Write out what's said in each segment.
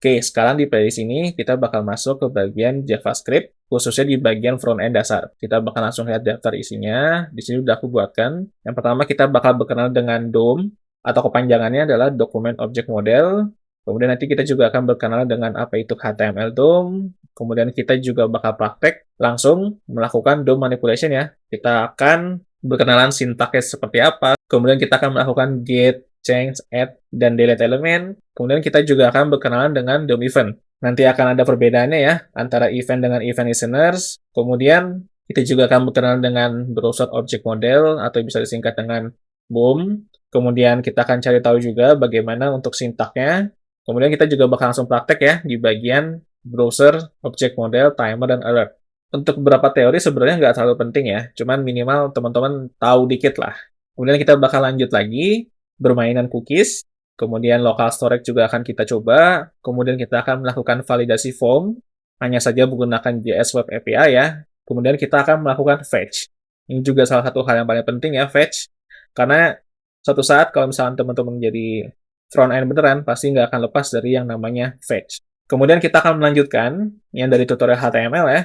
Oke, sekarang di playlist ini kita bakal masuk ke bagian JavaScript, khususnya di bagian front-end dasar. Kita bakal langsung lihat daftar isinya. Di sini udah aku buatkan. Yang pertama kita bakal berkenal dengan DOM, atau kepanjangannya adalah Document Object Model. Kemudian nanti kita juga akan berkenalan dengan apa itu HTML DOM. Kemudian kita juga bakal praktek langsung melakukan DOM manipulation ya. Kita akan berkenalan sintaksnya seperti apa. Kemudian kita akan melakukan get, change, add, dan delete elemen. Kemudian kita juga akan berkenalan dengan DOM event. Nanti akan ada perbedaannya ya, antara event dengan event listeners. Kemudian kita juga akan berkenalan dengan browser object model, atau bisa disingkat dengan BOM. Kemudian kita akan cari tahu juga bagaimana untuk sintaknya. Kemudian kita juga bakal langsung praktek ya, di bagian browser, object model, timer, dan alert. Untuk beberapa teori sebenarnya nggak terlalu penting ya, cuman minimal teman-teman tahu dikit lah. Kemudian kita bakal lanjut lagi, bermainan cookies, kemudian local storage juga akan kita coba, kemudian kita akan melakukan validasi form, hanya saja menggunakan JS Web API ya, kemudian kita akan melakukan fetch. Ini juga salah satu hal yang paling penting ya, fetch, karena suatu saat kalau misalnya teman-teman jadi front-end beneran, pasti nggak akan lepas dari yang namanya fetch. Kemudian kita akan melanjutkan, yang dari tutorial HTML ya,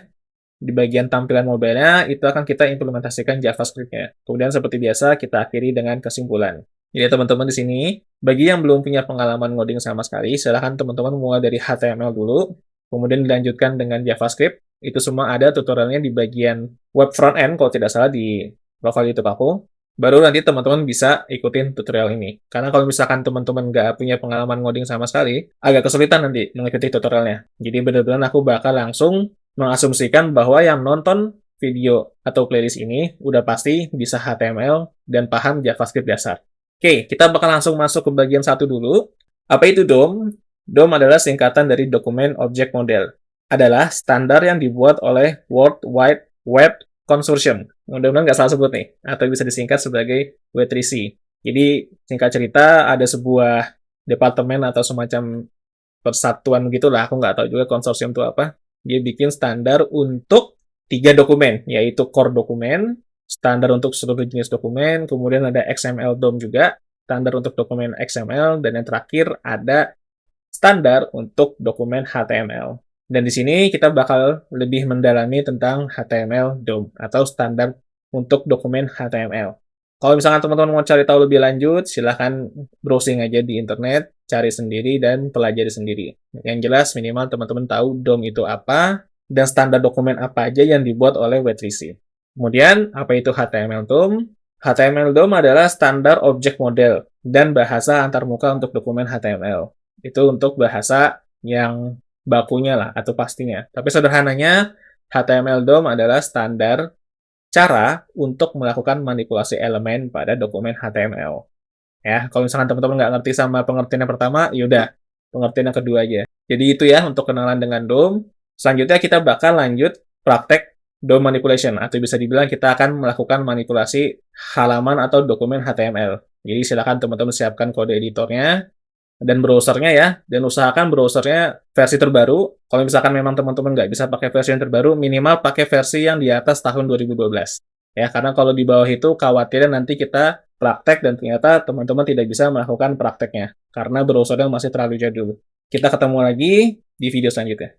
di bagian tampilan mobile-nya, itu akan kita implementasikan JavaScript-nya. Kemudian seperti biasa, kita akhiri dengan kesimpulan. Jadi teman-teman di sini, bagi yang belum punya pengalaman ngoding sama sekali, silahkan teman-teman mulai dari HTML dulu, kemudian dilanjutkan dengan JavaScript. Itu semua ada tutorialnya di bagian web front-end, kalau tidak salah di profile YouTube aku. Baru nanti teman-teman bisa ikutin tutorial ini. Karena kalau misalkan teman-teman nggak punya pengalaman ngoding sama sekali, agak kesulitan nanti mengikuti tutorialnya. Jadi benar-benar aku bakal langsung mengasumsikan bahwa yang nonton video atau playlist ini udah pasti bisa HTML dan paham JavaScript dasar. Oke, kita bakal langsung masuk ke bagian satu dulu. Apa itu DOM? DOM adalah singkatan dari Document Object Model. Adalah standar yang dibuat oleh World Wide Web Consortium. Mudah-mudahan nggak salah sebut nih, atau bisa disingkat sebagai W3C. Jadi, singkat cerita, ada sebuah departemen atau semacam persatuan gitulah, aku nggak tahu juga konsorsium itu apa. Dia bikin standar untuk 3 dokumen, yaitu core dokumen, standar untuk seluruh jenis dokumen, kemudian ada XML DOM juga, standar untuk dokumen XML, dan yang terakhir ada standar untuk dokumen HTML. Dan di sini kita bakal lebih mendalami tentang HTML DOM, atau standar untuk dokumen HTML. Kalau misalkan teman-teman mau cari tahu lebih lanjut, silahkan browsing aja di internet, cari sendiri, dan pelajari sendiri. Yang jelas, minimal teman-teman tahu DOM itu apa, dan standar dokumen apa aja yang dibuat oleh W3C. Kemudian, apa itu HTML DOM? HTML DOM adalah standar object model dan bahasa antarmuka untuk dokumen HTML. Itu untuk bahasa yang bakunya lah, atau pastinya. Tapi sederhananya, HTML DOM adalah standar cara untuk melakukan manipulasi elemen pada dokumen HTML. Ya, kalau misalkan teman-teman nggak ngerti sama pengertian yang pertama, yaudah, pengertian yang kedua aja. Jadi itu ya untuk kenalan dengan DOM. Selanjutnya kita bakal lanjut praktek DOM manipulation, atau bisa dibilang kita akan melakukan manipulasi halaman atau dokumen HTML. Jadi silakan teman-teman siapkan kode editornya dan browsernya ya, dan usahakan browsernya versi terbaru. Kalau misalkan memang teman-teman nggak bisa pakai versi yang terbaru, minimal pakai versi yang di atas tahun 2012. Ya, karena kalau di bawah itu khawatirnya nanti kita praktek dan ternyata teman-teman tidak bisa melakukan prakteknya, karena browsernya masih terlalu jadul. Kita ketemu lagi di video selanjutnya.